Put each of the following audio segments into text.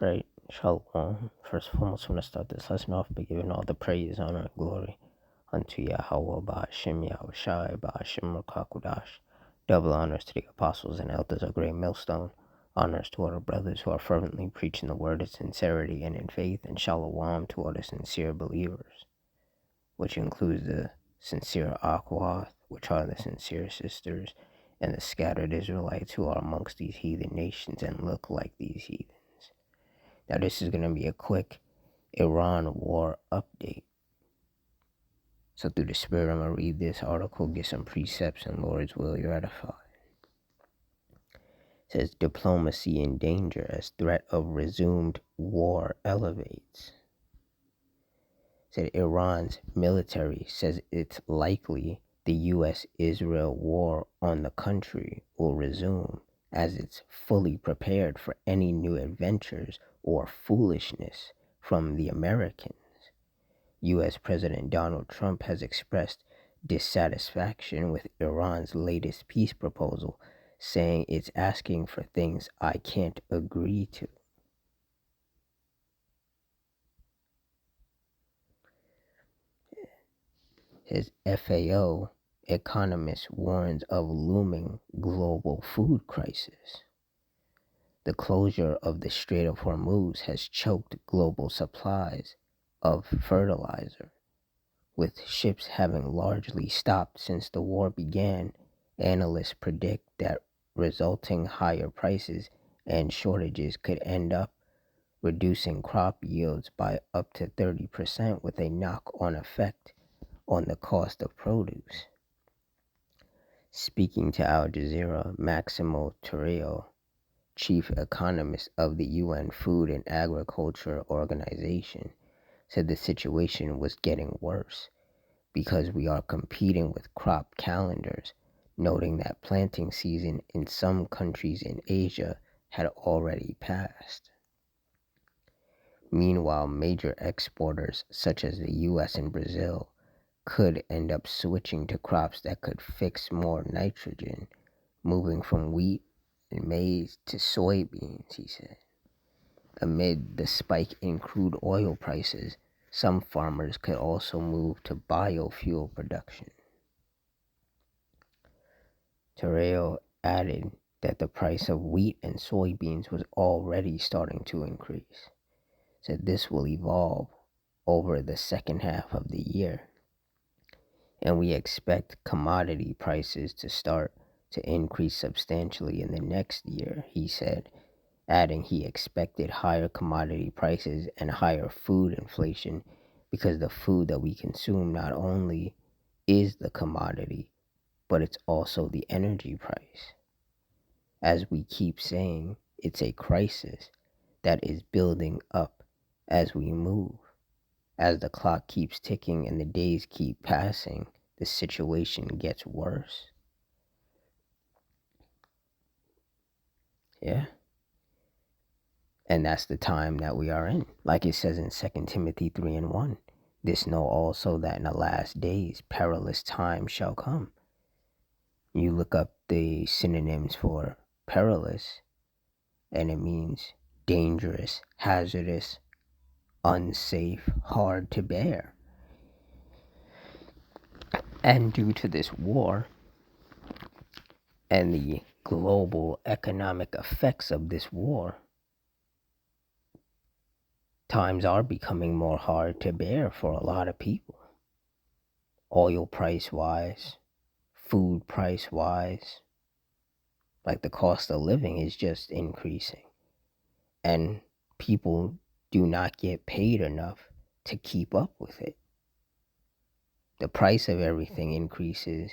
Right, Shalom. First and foremost, I want to start this lesson off by giving all the praise, honor, and glory unto Yahweh, Ba'ashem, Yahushai, Ba'ashem, Rakakudash. Double honors to the apostles and elders of Great Millstone. Honors to all the brothers who are fervently preaching the word in sincerity and in faith, and Shalom to all the sincere believers, which includes the sincere Akwath, which are the sincere sisters, and the scattered Israelites who are amongst these heathen nations and look like these heathens. Now, this is going to be a quick Iran war update. So, through the Spirit, I'm going to read this article, get some precepts, and Lord's will, you're edified. It says, diplomacy in danger as threat of resumed war elevates. It said, Iran's military says it's likely the U.S.-Israel war on the country will resume as it's fully prepared for any new adventures or foolishness from the Americans. U.S. President Donald Trump has expressed dissatisfaction with Iran's latest peace proposal, saying it's asking for things I can't agree to. His FAO economist warns of looming global food crisis. The closure of the Strait of Hormuz has choked global supplies of fertilizer. With ships having largely stopped since the war began, analysts predict that resulting higher prices and shortages could end up reducing crop yields by up to 30% with a knock-on effect on the cost of produce. Speaking to Al Jazeera, Maximo Torrio, chief economist of the UN Food and Agriculture Organization, said the situation was getting worse because we are competing with crop calendars, noting that planting season in some countries in Asia had already passed. Meanwhile, major exporters such as the US and Brazil could end up switching to crops that could fix more nitrogen, moving from wheat and maize to soybeans, he said. Amid the spike in crude oil prices, some farmers could also move to biofuel production. Torreo added that the price of wheat and soybeans was already starting to increase. Said this will evolve over the second half of the year, and we expect commodity prices to start to increase substantially in the next year, he said, adding he expected higher commodity prices and higher food inflation because the food that we consume not only is the commodity, but it's also the energy price. As we keep saying, it's a crisis that is building up as we move. As the clock keeps ticking and the days keep passing, the situation gets worse. Yeah. And that's the time that we are in. Like it says in 2 Timothy 3:1, this know also that in the last days perilous times shall come. You look up the synonyms for perilous, and it means dangerous, hazardous, unsafe, hard to bear. And due to this war and the global economic effects of this war, times are becoming more hard to bear for a lot of people. Oil price wise, food price wise, like the cost of living is just increasing. And people do not get paid enough to keep up with it. The price of everything increases,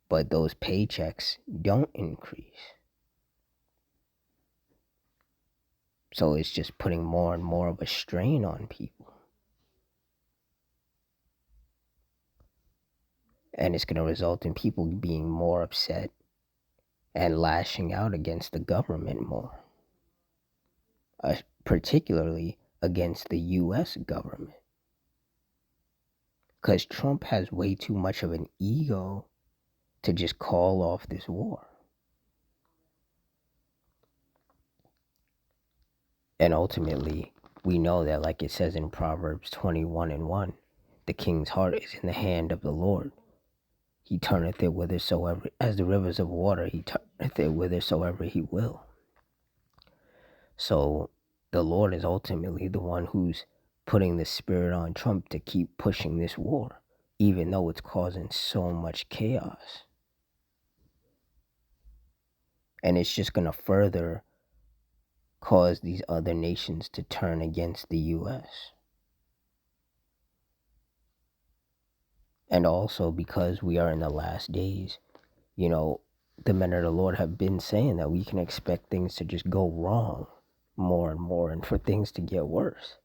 but those paychecks don't increase. So it's just putting more and more of a strain on people. And it's going to result in people being more upset and lashing out against the government more, particularly against the U.S. government. Because Trump has way too much of an ego to just call off this war. And ultimately, we know that, like it says in Proverbs 21:1, the king's heart is in the hand of the Lord. He turneth it whithersoever, as the rivers of water, he turneth it whithersoever he will. So the Lord is ultimately the one who's putting the spirit on Trump to keep pushing this war, even though it's causing so much chaos. And it's just going to further cause these other nations to turn against the U.S. And also because we are in the last days, the men of the Lord have been saying that we can expect things to just go wrong more and more, and for things to get worse.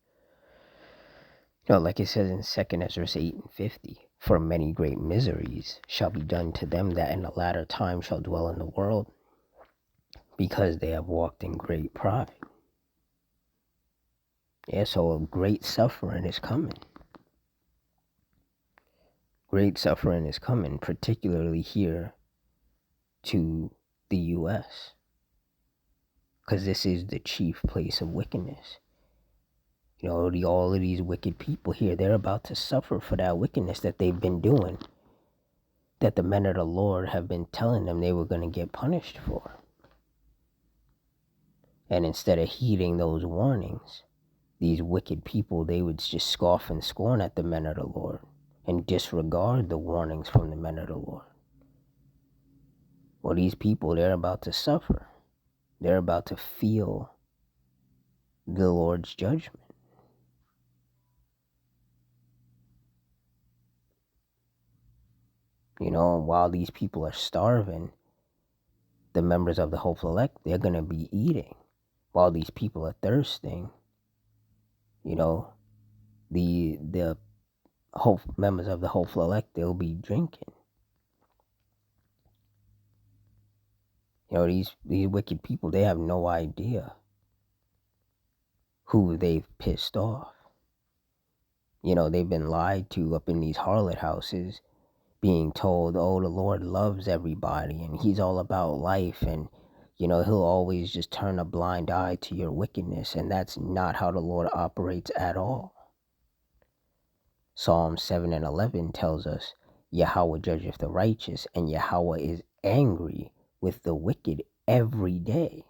Like it says in 2 Ezra 8:50, for many great miseries shall be done to them that in the latter time shall dwell in the world, because they have walked in great pride. Yeah, so a great suffering is coming. Great suffering is coming, particularly here to the U.S., because this is the chief place of wickedness. All of these wicked people here, they're about to suffer for that wickedness that they've been doing, that the men of the Lord have been telling them they were going to get punished for. And instead of heeding those warnings, these wicked people, they would just scoff and scorn at the men of the Lord and disregard the warnings from the men of the Lord. Well, these people, they're about to suffer. They're about to feel the Lord's judgment. While these people are starving, the members of the hopeful elect, they're going to be eating. While these people are thirsting, the members of the hopeful elect, they'll be drinking. These wicked people, they have no idea who they've pissed off. They've been lied to up in these harlot houses, being told, oh, the Lord loves everybody and he's all about life, and he'll always just turn a blind eye to your wickedness. And that's not how the Lord operates at all. Psalm 7:11 tells us, Yahweh judgeth the righteous, and Yahweh is angry with the wicked every day.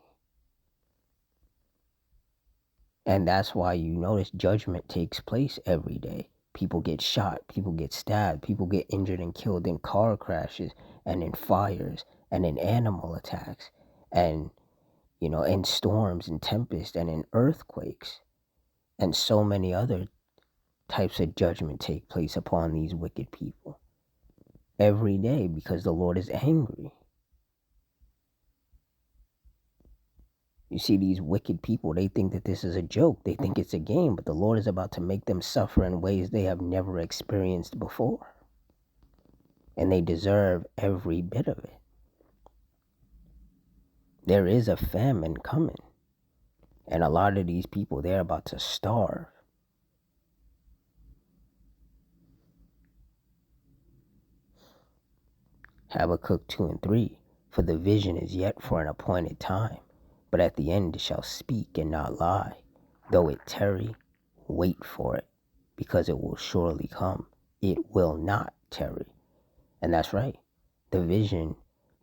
And that's why you notice judgment takes place every day. People get shot, people get stabbed, people get injured and killed in car crashes and in fires and in animal attacks and, in storms and tempests and in earthquakes. And so many other types of judgment take place upon these wicked people every day, because the Lord is angry. You see, these wicked people, they think that this is a joke. They think it's a game, but the Lord is about to make them suffer in ways they have never experienced before. And they deserve every bit of it. There is a famine coming. And a lot of these people, they're about to starve. Habakkuk 2:3, for the vision is yet for an appointed time, but at the end it shall speak and not lie. Though it tarry, wait for it, because it will surely come. It will not tarry. And that's right. The vision,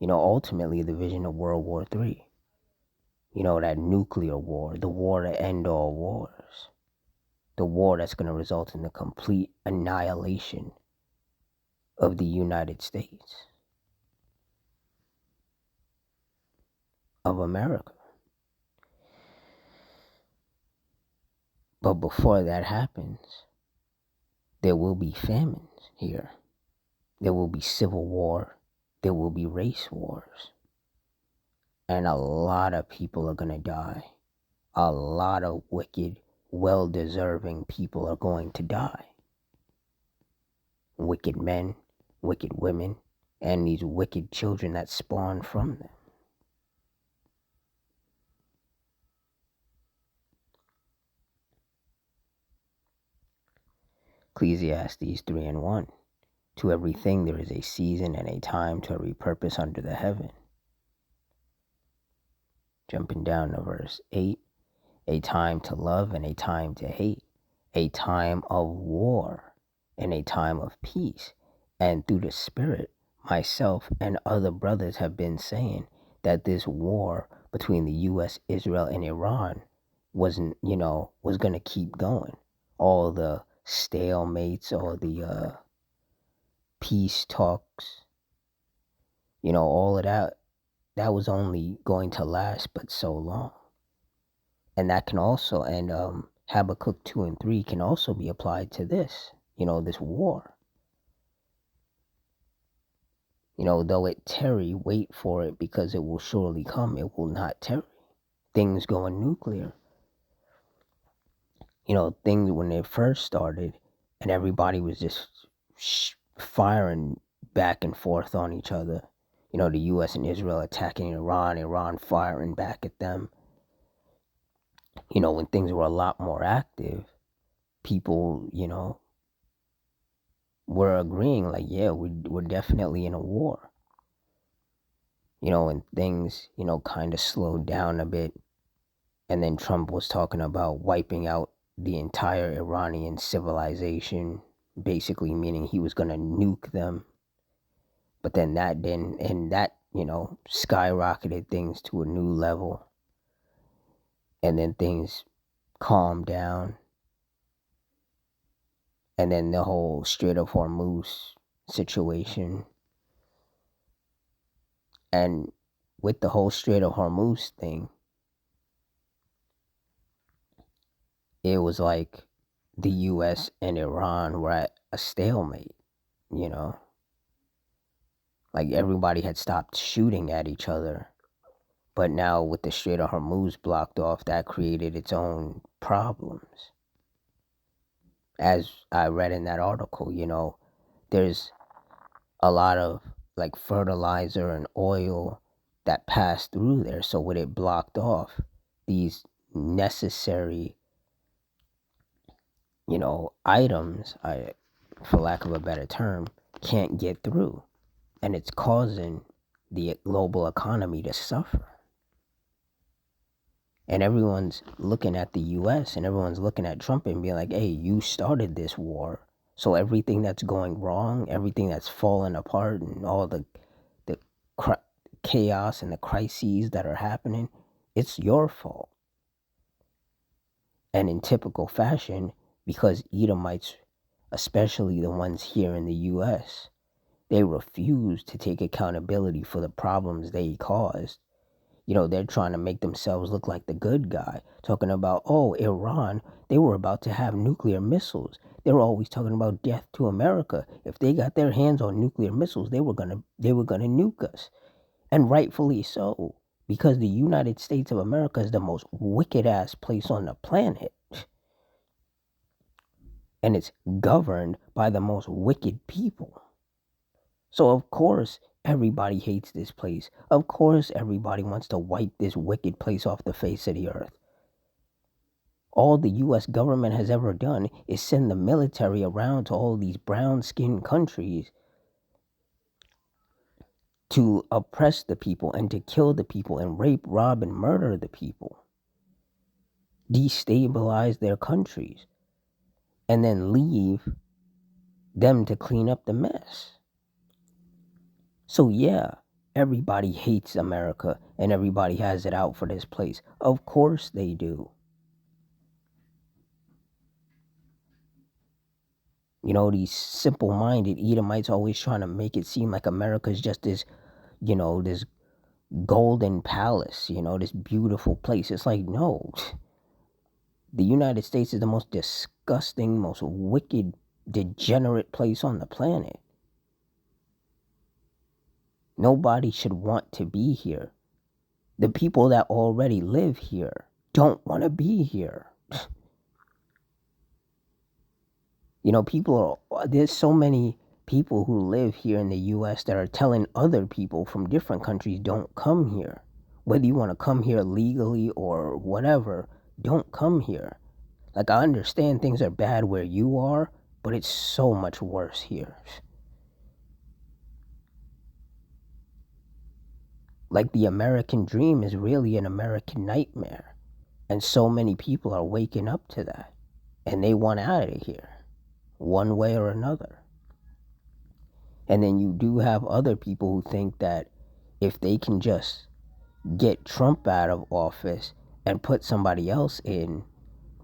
ultimately the vision of World War III. That nuclear war, the war to end all wars. The war that's going to result in the complete annihilation of the United States of America. But before that happens, there will be famines here. There will be civil war. There will be race wars. And a lot of people are going to die. A lot of wicked, well-deserving people are going to die. Wicked men, wicked women, and these wicked children that spawn from them. Ecclesiastes 3:1. To everything there is a season and a time to every purpose under the heaven. Jumping down to verse 8. a time to love and a time to hate, a time of war and a time of peace. And through the Spirit, myself and other brothers have been saying that this war between the US, Israel, and Iran wasn't, was going to keep going. All the stalemates, all the peace talks, all of that was only going to last but so long. And that can also, and Habakkuk 2 and 3 can also be applied to this, this war. Though it tarry, wait for it, because it will surely come. It will not tarry. Things going nuclear. Things when they first started and everybody was just firing back and forth on each other. The US and Israel attacking Iran firing back at them. When things were a lot more active, people, were agreeing like, yeah, we're definitely in a war. And things, kind of slowed down a bit. And then Trump was talking about wiping out the entire Iranian civilization, basically meaning he was going to nuke them. But then that didn't, and that, skyrocketed things to a new level. And then things calmed down. And then the whole Strait of Hormuz situation. And with the whole Strait of Hormuz thing, it was like the US and Iran were at a stalemate, Like everybody had stopped shooting at each other. But now with the Strait of Hormuz blocked off, that created its own problems. As I read in that article, there's a lot of like fertilizer and oil that passed through there. So with it blocked off, these necessary, items, for lack of a better term, can't get through. And it's causing the global economy to suffer. And everyone's looking at the US and everyone's looking at Trump and being like, hey, you started this war. So everything that's going wrong, everything that's falling apart, and all the chaos and the crises that are happening, it's your fault. And in typical fashion, because Edomites, especially the ones here in the US, they refuse to take accountability for the problems they caused. They're trying to make themselves look like the good guy, talking about, oh, Iran, they were about to have nuclear missiles. They were always talking about death to America. If they got their hands on nuclear missiles, they were gonna nuke us. And rightfully so, because the United States of America is the most wicked ass place on the planet. And it's governed by the most wicked people. So of course everybody hates this place. Of course everybody wants to wipe this wicked place off the face of the earth. All the US government has ever done is send the military around to all these brown-skinned countries to oppress the people and to kill the people and rape, rob, and murder the people. Destabilize their countries. And then leave them to clean up the mess. So yeah, everybody hates America and everybody has it out for this place. Of course they do. These simple-minded Edomites always trying to make it seem like America's just this, this golden palace, this beautiful place. It's like, no. The United States is the most disgusting, most wicked, degenerate place on the planet. Nobody should want to be here. The people that already live here don't want to be here. There's so many people who live here in the US that are telling other people from different countries, don't come here. Whether you want to come here legally or whatever, don't come here. Like, I understand things are bad where you are, but it's so much worse here. Like, the American dream is really an American nightmare. And so many people are waking up to that. And they want out of here, one way or another. And then you do have other people who think that if they can just get Trump out of office and put somebody else in,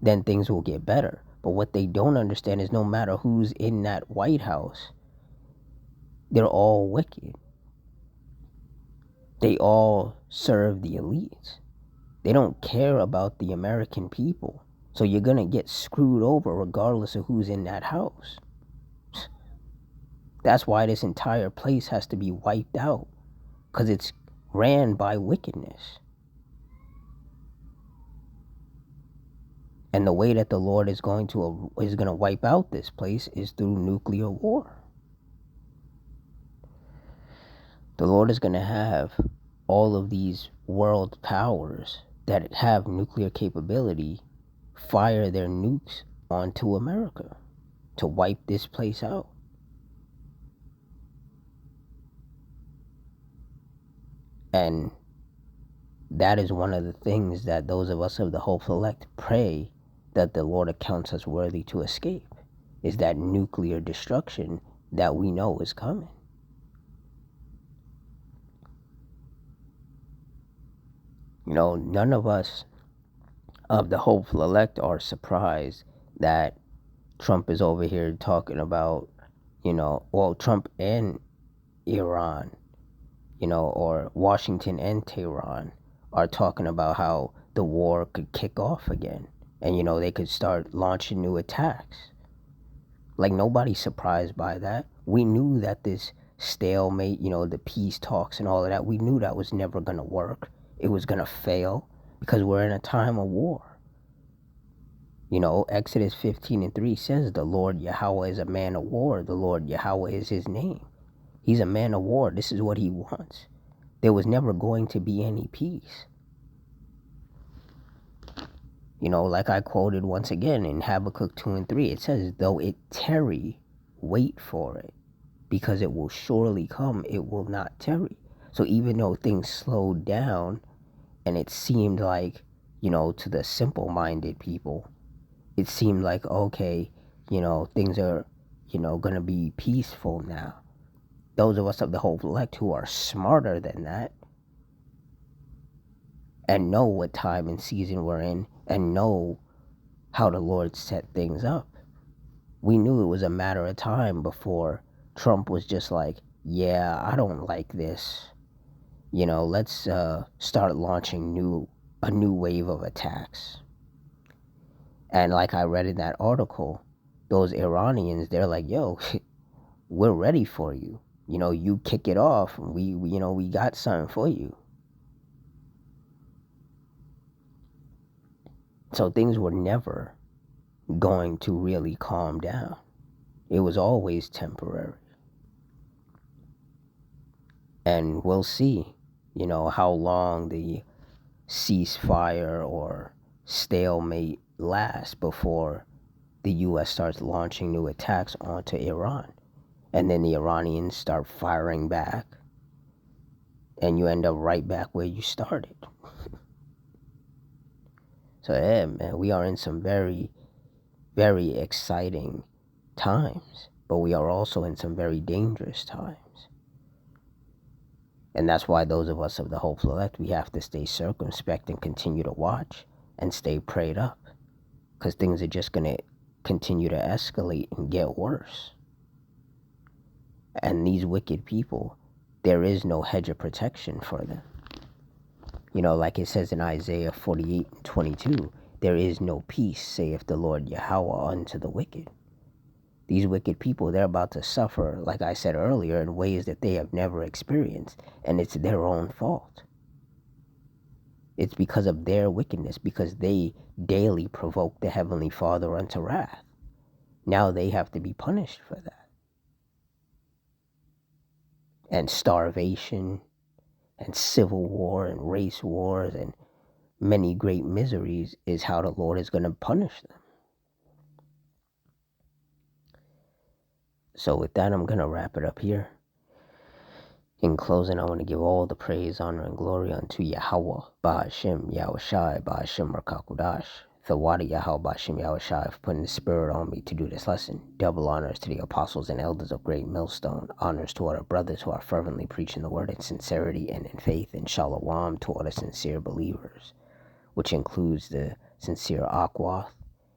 then things will get better. But what they don't understand is no matter who's in that White House, they're all wicked. They all serve the elites. They don't care about the American people. So you're going to get screwed over regardless of who's in that house. That's why this entire place has to be wiped out, because it's ran by wickedness. And the way that the Lord is going to wipe out this place is through nuclear war. The Lord is going to have all of these world powers that have nuclear capability fire their nukes onto America to wipe this place out. And that is one of the things that those of us of the hopeful elect pray that the Lord accounts us worthy to escape, is that nuclear destruction that we know is coming. You know, none of us of the hopeful elect are surprised that Trump is over here talking about, Trump and Iran, or Washington and Tehran are talking about how the war could kick off again. And, they could start launching new attacks. Like, nobody's surprised by that. We knew that this stalemate, the peace talks and all of that, we knew that was never going to work. It was going to fail because we're in a time of war. Exodus 15:3 says the Lord Yahweh is a man of war. The Lord Yahweh is his name. He's a man of war. This is what he wants. There was never going to be any peace. Like I quoted once again in Habakkuk 2:3, it says, though it tarry, wait for it, because it will surely come, it will not tarry. So even though things slowed down and it seemed like, to the simple-minded people, it seemed like, okay, things are, going to be peaceful now. Those of us of the hopeful elect who are smarter than that and know what time and season we're in and know how the Lord set things up, we knew it was a matter of time before Trump was just like, yeah, I don't like this. Let's start launching a new wave of attacks. And like I read in that article, those Iranians, they're like, yo, we're ready for you. You kick it off, and we got something for you. So things were never going to really calm down. It was always temporary. And we'll see, how long the ceasefire or stalemate lasts before the U.S. starts launching new attacks onto Iran. And then the Iranians start firing back. And you end up right back where you started. So, yeah, man, we are in some very, very exciting times. But we are also in some very dangerous times. And that's why those of us of the hopeful elect, we have to stay circumspect and continue to watch and stay prayed up. Because things are just going to continue to escalate and get worse. And these wicked people, there is no hedge of protection for them. Like it says in Isaiah 48:22, there is no peace, saith the Lord Yahweh, unto the wicked. These wicked people, they're about to suffer, like I said earlier, in ways that they have never experienced. And it's their own fault. It's because of their wickedness, because they daily provoke the Heavenly Father unto wrath. Now they have to be punished for that. And starvation, and civil war, and race wars, and many great miseries is how the Lord is going to punish them. So with that, I'm going to wrap it up here. In closing, I want to give all the praise, honor, and glory unto Yahweh, Ba'ashem, Yahushai, Ba'ashem, Rakakudash, Thawadi Yahweh, Ba'ashem, Yahushai, for putting the spirit on me to do this lesson. Double honors to the apostles and elders of Great Millstone. Honors to our brothers who are fervently preaching the word in sincerity and in faith. And shalom to all the sincere believers, which includes the sincere Akwath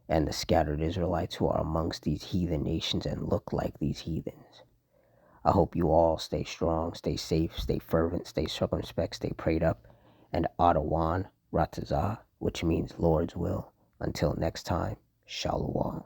and the scattered Israelites who are amongst these heathen nations and look like these heathens. I hope you all stay strong, stay safe, stay fervent, stay circumspect, stay prayed up, and Adawan Ratazah, which means Lord's will. Until next time, Shalom.